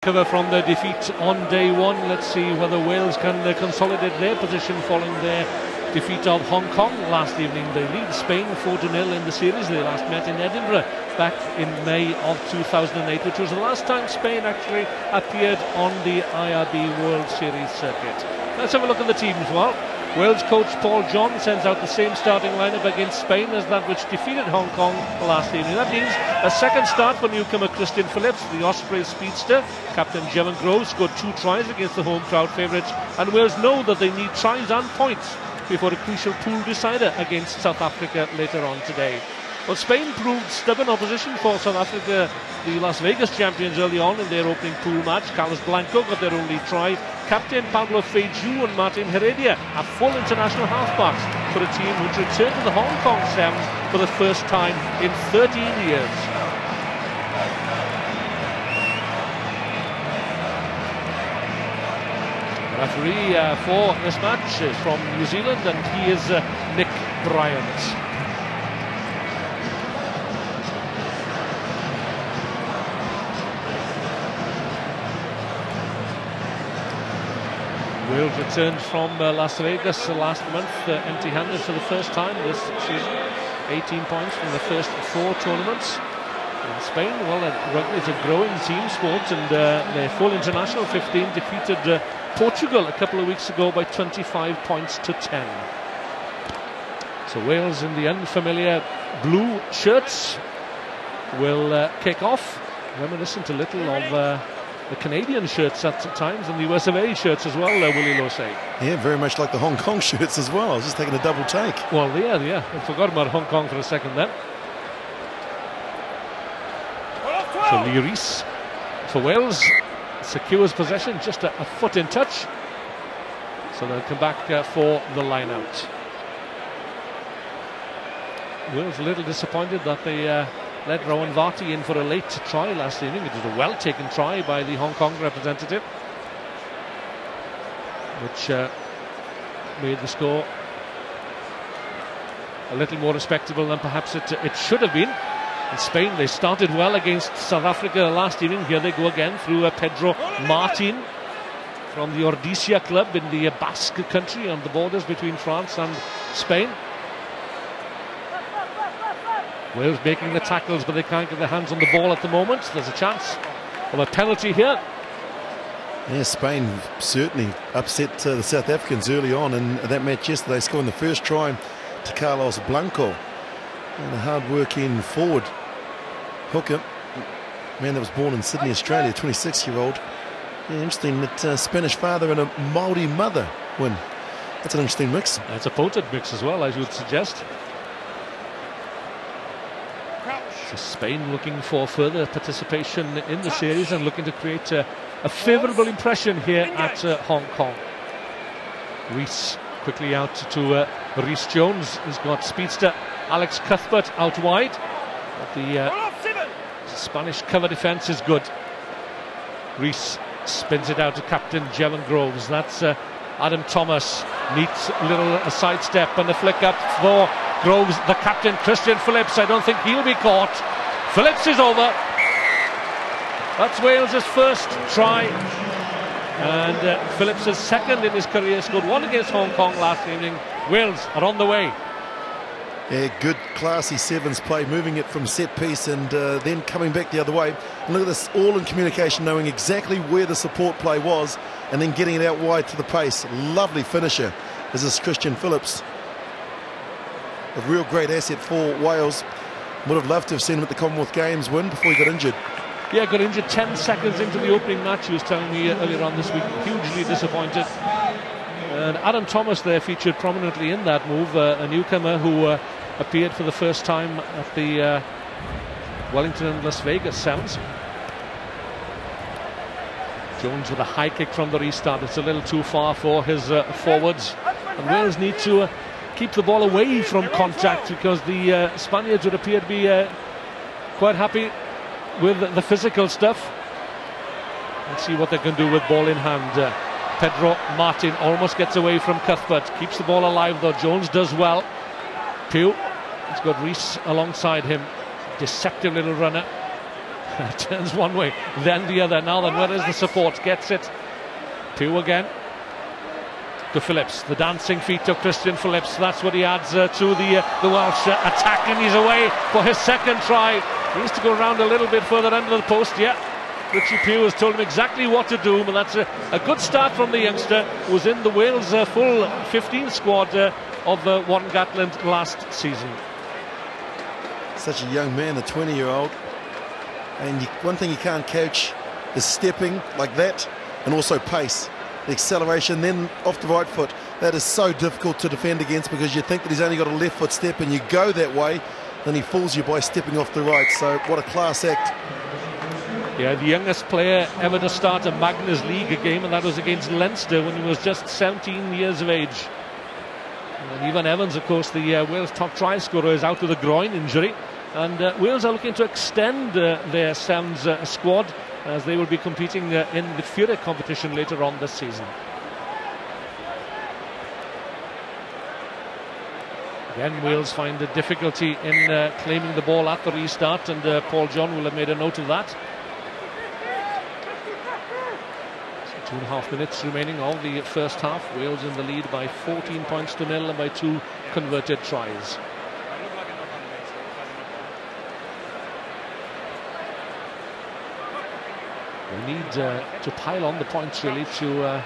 Cover from their defeat on day one. Let's see whether Wales can consolidate their position following their defeat of Hong Kong last evening. They lead Spain 4-0 in the series. They last met in Edinburgh back in May of 2008, which was the last time Spain actually appeared on the IRB World Series circuit. Let's have a look at the teams. Well, Wales coach Paul John sends out the same starting lineup against Spain as that which defeated Hong Kong last evening. That means a second start for newcomer Christian Phillips. The Osprey speedster, captain Jevon Groves, scored 2 tries against the home crowd favourites, and Wales know that they need tries and points before a crucial pool decider against South Africa later on today. Well, Spain proved stubborn opposition for South Africa, the Las Vegas champions, early on in their opening pool match. Carlos Blanco got their only try. Captain Pablo Feiju and Martin Heredia are full international halfbacks for a team which returned to the Hong Kong Sevens for the first time in 13 years. The referee for this match is from New Zealand, and he is Nick Bryant. Wales returned from Las Vegas last month empty-handed for the first time this season. 18 points from the first 4 tournaments. In Spain, well, rugby is a growing team sport, and their full international 15 defeated Portugal a couple of weeks ago by 25 points to 10. So Wales in the unfamiliar blue shirts will kick off, reminiscent a little of the Canadian shirts at times, and the US of A shirts as well, Willie Lowe say. Yeah, very much like the Hong Kong shirts as well. I was just taking a double take. Well, yeah, I forgot about Hong Kong for a second then. So Lee Rees for Wales secures possession, just a foot in touch. So they'll come back for the line out. Wales a little disappointed that they let Rowan Varty in for a late try last evening. It was a well-taken try by the Hong Kong representative, which made the score a little more respectable than perhaps it should have been. In Spain, they started well against South Africa last evening. Here they go again through Pedro Martin from the Ordizia club in the Basque country on the borders between France and Spain. Wales making the tackles, but they can't get their hands on the ball at the moment. There's a chance of a penalty here. Yeah, Spain certainly upset the South Africans early on in that match yesterday, scoring the first try to Carlos Blanco. And a hard-working forward hooker, man that was born in Sydney, Australia, 26-year-old. Yeah, interesting that Spanish father and a Maori mother win. That's an interesting mix. It's a potent mix as well, as you would suggest. So Spain looking for further participation in the series and looking to create a favourable impression here at Hong Kong. Rees quickly out to Rees Jones. He's got speedster Alex Cuthbert out wide. But the Spanish cover defence is good. Rees spins it out to captain Jevon Groves. That's Adam Thomas. Neat little sidestep and a flick up for Groves. The captain Christian Phillips. I don't think he'll be caught. Phillips is over. That's Wales' first try, and Phillips' second in his career. Scored 1 against Hong Kong last evening. Wales are on the way. Yeah, good classy sevens play, moving it from set piece and then coming back the other way. And look at this, all in communication, knowing exactly where the support play was and then getting it out wide to the pace. Lovely finisher is this Christian Phillips. A real great asset for Wales. Would have loved to have seen him at the Commonwealth Games win before he got injured. Yeah, got injured 10 seconds into the opening match, he was telling me earlier on this week. Hugely disappointed. And Adam Thomas there featured prominently in that move, a newcomer who appeared for the first time at the Wellington and Las Vegas Sevens. Jones with a high kick from the restart. It's a little too far for his forwards. And Wales need to keep the ball away from contact, because the Spaniards would appear to be quite happy with the physical stuff. Let's see what they can do with ball in hand. Pedro Martin almost gets away from Cuthbert, keeps the ball alive though. Jones does well. Pugh has got Rees alongside him. Deceptive little runner. Turns one way, then the other. Now then, where is the support? Gets it. Pugh again. To Phillips. The dancing feet of Christian Phillips. That's what he adds to the Welsh attack, and he's away for his second try. He needs to go around a little bit further under the post. Yeah, Richie Pugh has told him exactly what to do, but that's a good start from the youngster who was in the Wales full 15 squad of Warren Gatland last season. Such a young man, a 20-year-old. And one thing you can't coach is stepping like that, and also pace. The acceleration, then off the right foot. That is so difficult to defend against, because you think that he's only got a left foot step and you go that way, then he fools you by stepping off the right. So what a class act. Yeah, the youngest player ever to start a Magnus League game, and that was against Leinster when he was just 17 years of age. And Ivan Evans, of course, the Wales top try scorer, is out with a groin injury. And Wales are looking to extend their Sevens squad, as they will be competing in the Fury competition later on this season. Again, Wales find a difficulty in claiming the ball at the restart, and Paul John will have made a note of that. So 2.5 minutes remaining of the first half. Wales in the lead by 14 points to 0 and by 2 converted tries. We need to pile on the points, really, to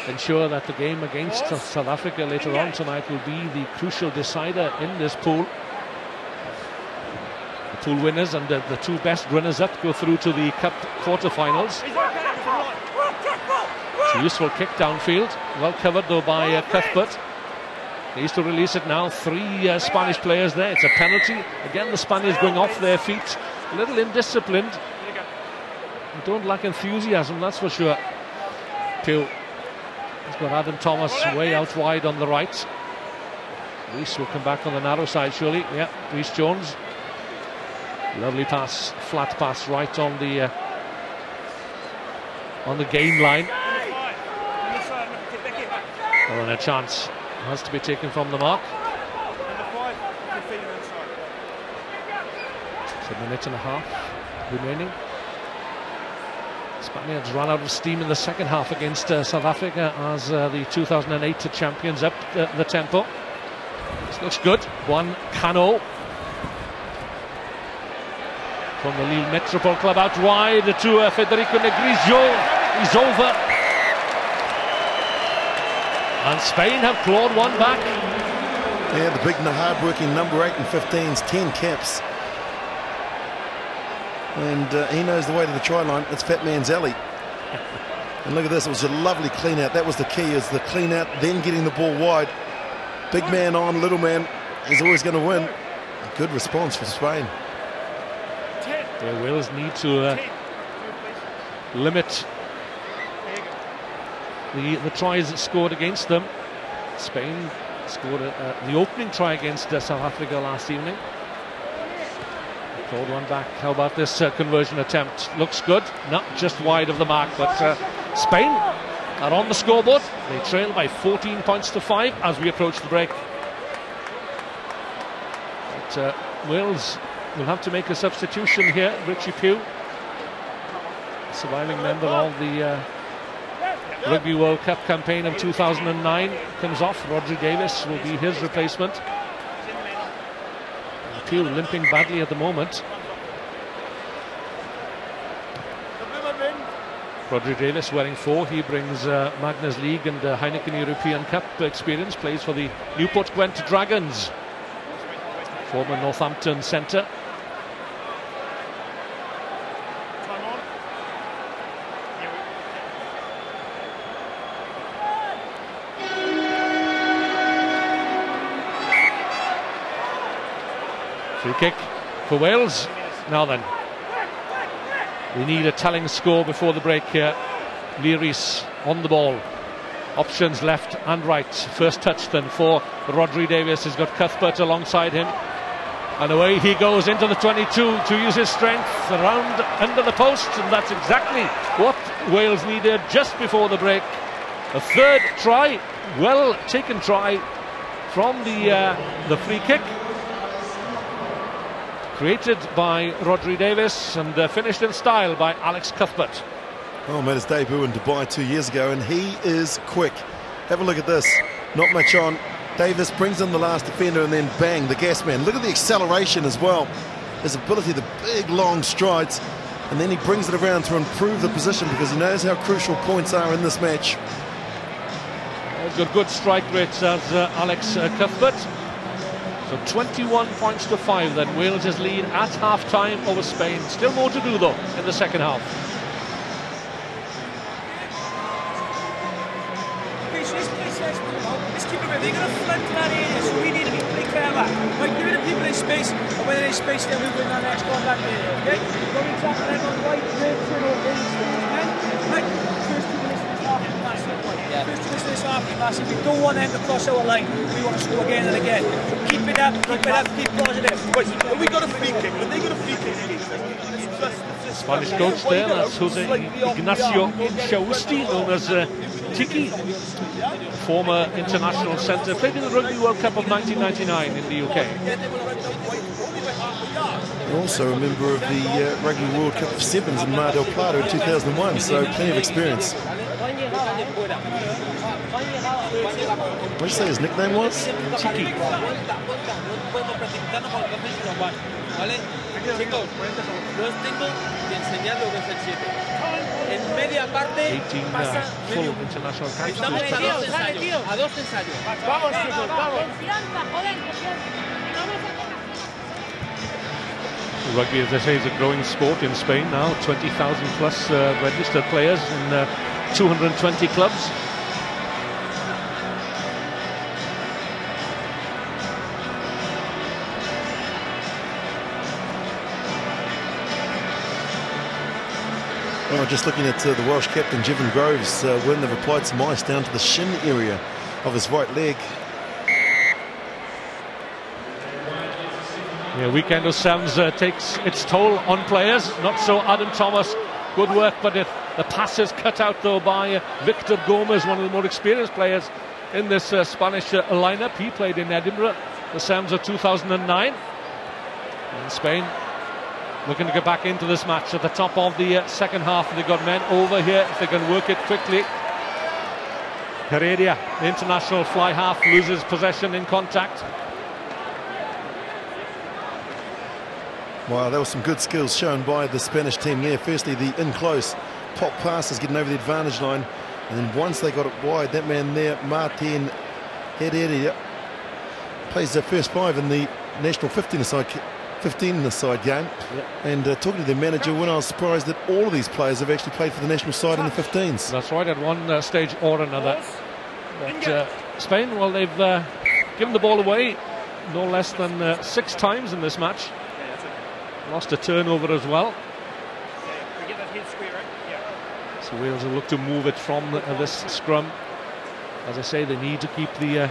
ensure that the game against South Africa later on tonight will be the crucial decider in this pool. The pool winners and the 2 best runners-up go through to the Cup quarter-finals. It's a useful kick downfield, well covered though by Cuthbert. He needs to release it now. 3 Spanish players there. It's a penalty. Again, the Spaniards going off their feet, a little indisciplined. They don't lack enthusiasm, that's for sure. Pugh has got Adam Thomas way out wide on the right. Reece will come back on the narrow side, surely. Yeah, Reece Jones. Lovely pass, flat pass right on the gain line. Oh, and a chance has to be taken from the mark. It's a minute and a half remaining. Spaniards ran out of steam in the second half against South Africa as the 2008 champions up the tempo. This looks good. Juan Cano from the Lille Metropole Club out wide to Federico Negrizio. He's over. And Spain have clawed one back. Yeah, the big, hard-working number 8 and 15s, 10 caps. And he knows the way to the try line. It's Fat Man's alley. And look at this, it was a lovely clean out. That was the key, is the clean out, then getting the ball wide. Big man on, little man is always going to win. Good response for Spain. Yeah, Wales need to limit the tries scored against them. Spain scored the opening try against South Africa last evening. Called one back. How about this conversion attempt? Looks good, not just wide of the mark, but Spain are on the scoreboard. They trail by 14 points to 5 as we approach the break. But Wales will have to make a substitution here. Richie Pugh, surviving member of the Rugby World Cup campaign of 2009, comes off. Rodri Davis will be his replacement. Pugh limping badly at the moment. Rodri Davis wearing 4. He brings Magnus League and Heineken European Cup experience. Plays for the Newport Gwent Dragons. Former Northampton centre. Free kick for Wales. Now then, we need a telling score before the break here. Leary's on the ball. Options left and right. First touch then for Rodri Davis. He's got Cuthbert alongside him. And away he goes into the 22 to use his strength around under the post. And that's exactly what Wales needed just before the break. A third try, well taken try from the free kick. Created by Rodri Davis and finished in style by Alex Cuthbert. Oh, made his debut in Dubai 2 years ago, and he is quick. Have a look at this. Not much on. Davis brings in the last defender, and then bang, the gas man. Look at the acceleration as well. His ability, the big long strides, and then he brings it around to improve the position because he knows how crucial points are in this match. He's got good strike rates as Alex Cuthbert. So 21 points to 5 then. Wales' lead at half-time over Spain. Still more to do though in the second half. They're going to flood to that area, so we need to be pretty clever. Right, give it to people in space, and when there's space, then we win that next contact area, okay? Don't be tapping them on the right, left, turn over, right? First two minutes of this half is massive, right? Yeah. First two minutes of this half is massive. We don't want them to cross our line. We want to score again and again. So keep it up, keep positive. Right, and we got a free kick, and they got a free kick against us. Spanish coach there, that's Jose Ignacio Inchausti, known as Tiki, former international centre, played in the Rugby World Cup of 1999 in the UK. Also a member of the Rugby World Cup of Sevens in Mar del Plata in 2001, so plenty of experience. What did you say his nickname was? Tiki. Chicos, no tengo que enseñar lo que es el 7. En media parte pasa full international caps. Estamos a dos ensayos. Vamos, chicos, vamos. Rugby, as I say, is a growing sport in Spain now. 20,000 plus registered players in 220 clubs. Oh, just looking at the Welsh captain, Jevon Groves, when they've applied some ice down to the shin area of his right leg. Yeah, weekend of sevens takes its toll on players. Not so Adam Thomas. Good work, but the pass is cut out though by Victor Gomez, one of the more experienced players in this Spanish lineup. He played in Edinburgh, the sevens of 2009. In Spain, looking to get back into this match at the top of the second half. They've got men over here if they can work it quickly. Heredia, the international fly half, loses possession in contact. Wow, there were some good skills shown by the Spanish team there. Firstly, the in-close pop passes getting over the advantage line. And then once they got it wide, that man there, Martin Heredia, plays the first 5 in the national 15-a-side game. Yep. And talking to their manager, when I was surprised that all of these players have actually played for the national side in the 15s. That's right, at one stage or another. But Spain, well, they've given the ball away no less than 6 times in this match. Lost a turnover as well. So Wales will look to move it from this scrum. As I say, they need to keep the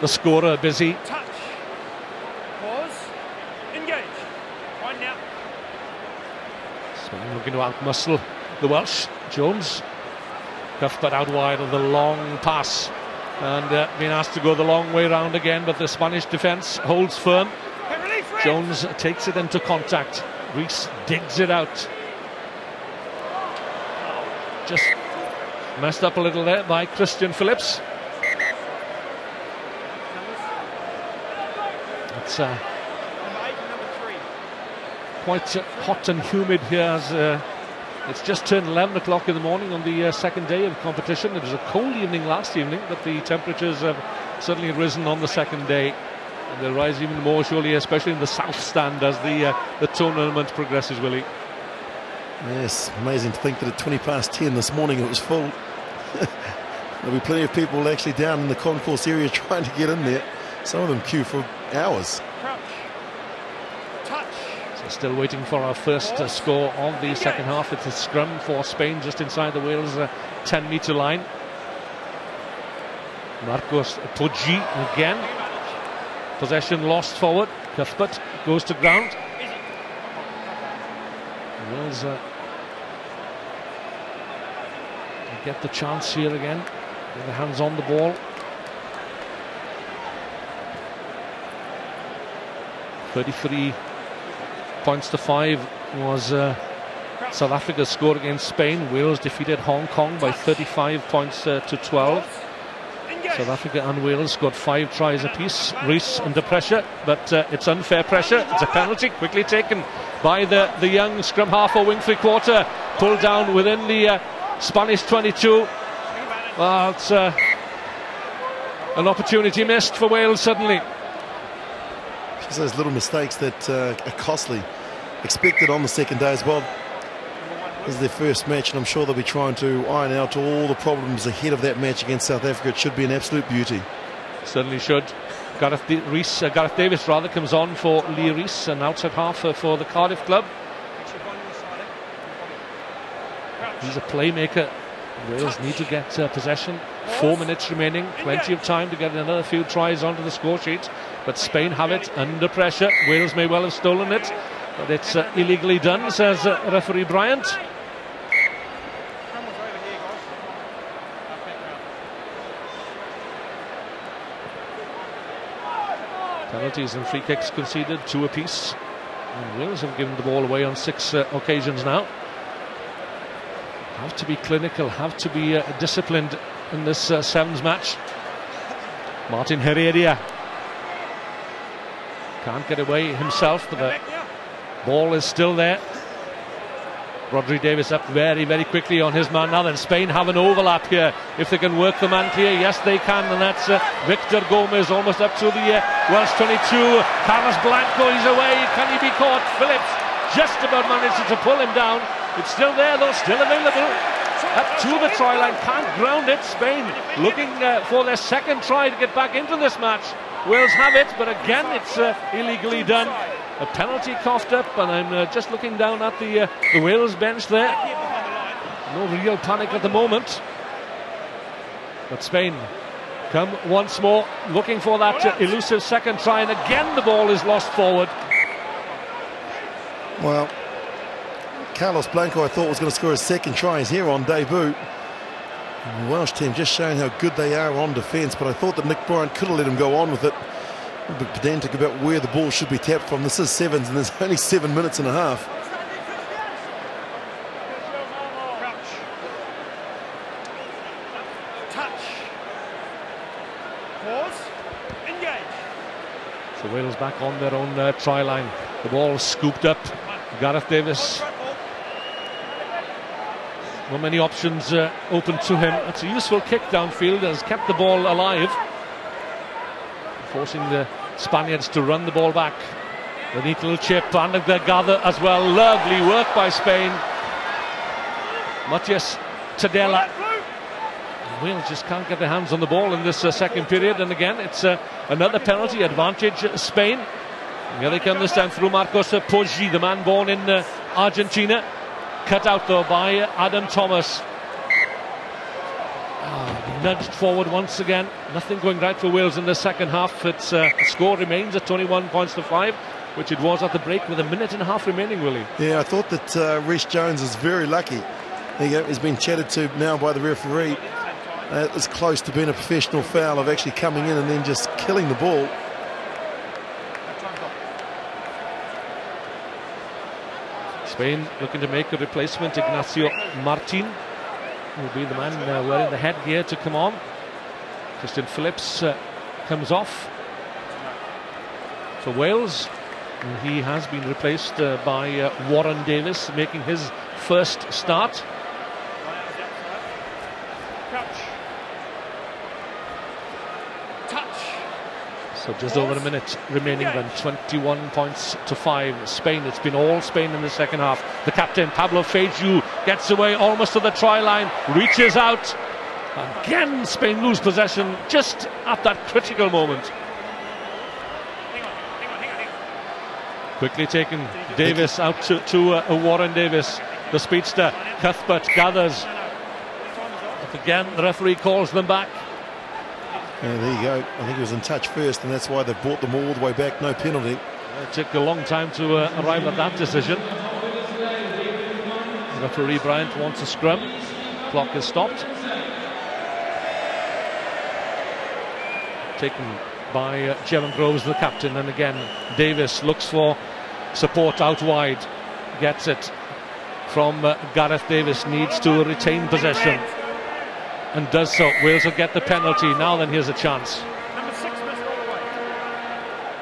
scorer busy. Touch. Pause. Engage. Right now. Spain looking to outmuscle the Welsh. Jones. Cuthbert out wide of the long pass. And being asked to go the long way round again, but the Spanish defence holds firm. Jones takes it into contact. Rees digs it out. Just messed up a little there by Christian Phillips. It's quite hot and humid here as it's just turned 11 o'clock in the morning on the second day of competition. It was a cold evening last evening, but the temperatures have certainly risen on the second day. And they'll rise even more surely, especially in the south stand as the tournament progresses, Willie. Yes, amazing to think that at 20 past 10 this morning it was full. There'll be plenty of people actually down in the concourse area trying to get in there. Some of them queue for hours. So still waiting for our first score of the second half. It's a scrum for Spain just inside the Wales 10-metre line. Marcos Poggi again. Possession lost forward. Cuthbert goes to ground. Wales get the chance here again. Get the hands on the ball. 33 points to 5 was South Africa's score against Spain. Wales defeated Hong Kong by 35 points to 12. South Africa and Wales scored 5 tries apiece. Rees under pressure, but it's unfair pressure. It's a penalty, quickly taken by the young scrum half or wing three-quarter. Pulled down within the Spanish 22. Well, it's an opportunity missed for Wales suddenly. Just those little mistakes that are costly. Expected on the second day as well. This is their first match, and I'm sure they'll be trying to iron out all the problems ahead of that match against South Africa. It should be an absolute beauty. Certainly should. Gareth Davis rather comes on for Lee Rees, an outside half for the Cardiff club. He's a playmaker. Wales need to get possession. 4 minutes remaining, plenty of time to get another few tries onto the score sheet. But Spain have it under pressure. Wales may well have stolen it, but it's illegally done, says referee Bryant. Penalties and free kicks conceded, 2 apiece. And Wales have given the ball away on 6 occasions now. Have to be clinical, have to be disciplined in this sevens match. Martin Heredia can't get away himself, but the ball is still there. Rodri Davis up very, very quickly on his man now. Then Spain have an overlap here. If they can work the man clear, yes they can, and that's Victor Gomez almost up to the Welsh 22. Carlos Blanco, he's away. Can he be caught? Phillips just about managed to pull him down. It's still there though, still available. Up to the try line, can't ground it. Spain looking for their second try to get back into this match. Wales have it, but again it's illegally done. A penalty coughed up, and I'm just looking down at the Wales bench there. No real panic at the moment. But Spain come once more, looking for that elusive second try, and again the ball is lost forward. Well, Carlos Blanco, I thought, was going to score his second try. He's here on debut. The Welsh team just showing how good they are on defence, but I thought that Nick Bryant could have let him go on with it. A little bit pedantic about where the ball should be tapped from. This is sevens, and there's only 7 minutes and a half. So Wales back on their own try line. The ball scooped up. Gareth Davis. Not many options open to him. It's a useful kick downfield, has kept the ball alive, forcing the Spaniards to run the ball back. The neat little chip, and the gather as well. Lovely work by Spain. Matias Tadella. Wales just can't get their hands on the ball in this second period, and again it's another penalty advantage Spain. Here they come this time through Marcos Poggi, the man born in Argentina. Cut out though by Adam Thomas. Nudged forward once again. Nothing going right for Wales in the second half. Its score remains at 21 points to 5, which it was at the break with a minute and a half remaining, Willie. Yeah, I thought that Reece Jones is very lucky. There you go, he's been chatted to now by the referee. It was close to being a professional foul of actually coming in and then just killing the ball. Spain looking to make a replacement. Ignacio Martin will be the man wearing the headgear to come on. Christian Phillips comes off for Wales. And he has been replaced by Warren Davis, making his first start. So just over a minute remaining then, 21 points to 5. Spain, it's been all Spain in the second half. The captain, Pablo Feiju, gets away almost to the try line, reaches out. Again, Spain lose possession just at that critical moment. Quickly taken, Davis out to Warren Davis. The speedster, Cuthbert, gathers. But again, the referee calls them back. Yeah, there you go. I think he was in touch first, and that's why they brought them all the way back. No penalty. It took a long time to arrive at that decision. Referee Bryant wants a scrum. Clock is stopped. Taken by Jevon Groves, the captain. And again, Davis looks for support out wide, gets it from Gareth Davis, needs to retain possession and does so. Wales will get the penalty. Now then, here's a chance.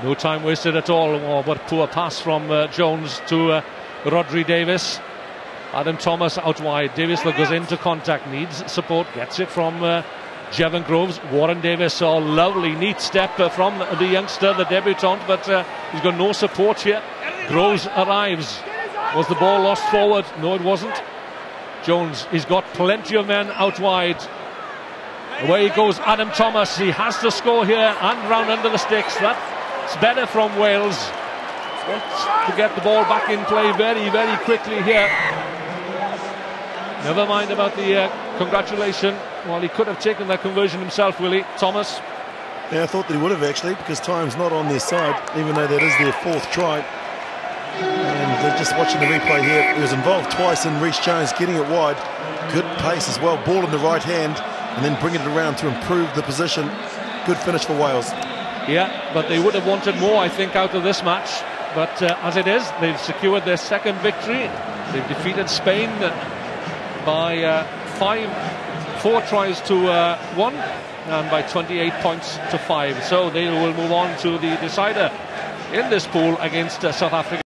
No time wasted at all. Oh, what poor pass from Jones to Rodri Davis. Adam Thomas out wide. Davis goes into contact, needs support, gets it from Jevon Groves. Warren Davis, a lovely neat step from the youngster, the debutant, but he's got no support here. Groves arrives. Was the ball lost forward? No, it wasn't. Jones, he's got plenty of men out wide. Away he goes, Adam Thomas. He has to score here and round under the sticks. That's better from Wales. Wants to get the ball back in play very, very quickly here. Never mind about the congratulation. Well, he could have taken that conversion himself, Willie. Thomas. Yeah, I thought that he would have actually, because time's not on their side, even though that is their fourth try. And just watching the replay here, he was involved twice in Reece Jones getting it wide. Good pace as well, ball in the right hand, and then bringing it around to improve the position. Good finish for Wales. Yeah, but they would have wanted more, I think, out of this match. But as it is, they've secured their second victory. They've defeated Spain by 4 tries to 1 and by 28 points to 5. So they will move on to the decider in this pool against South Africa.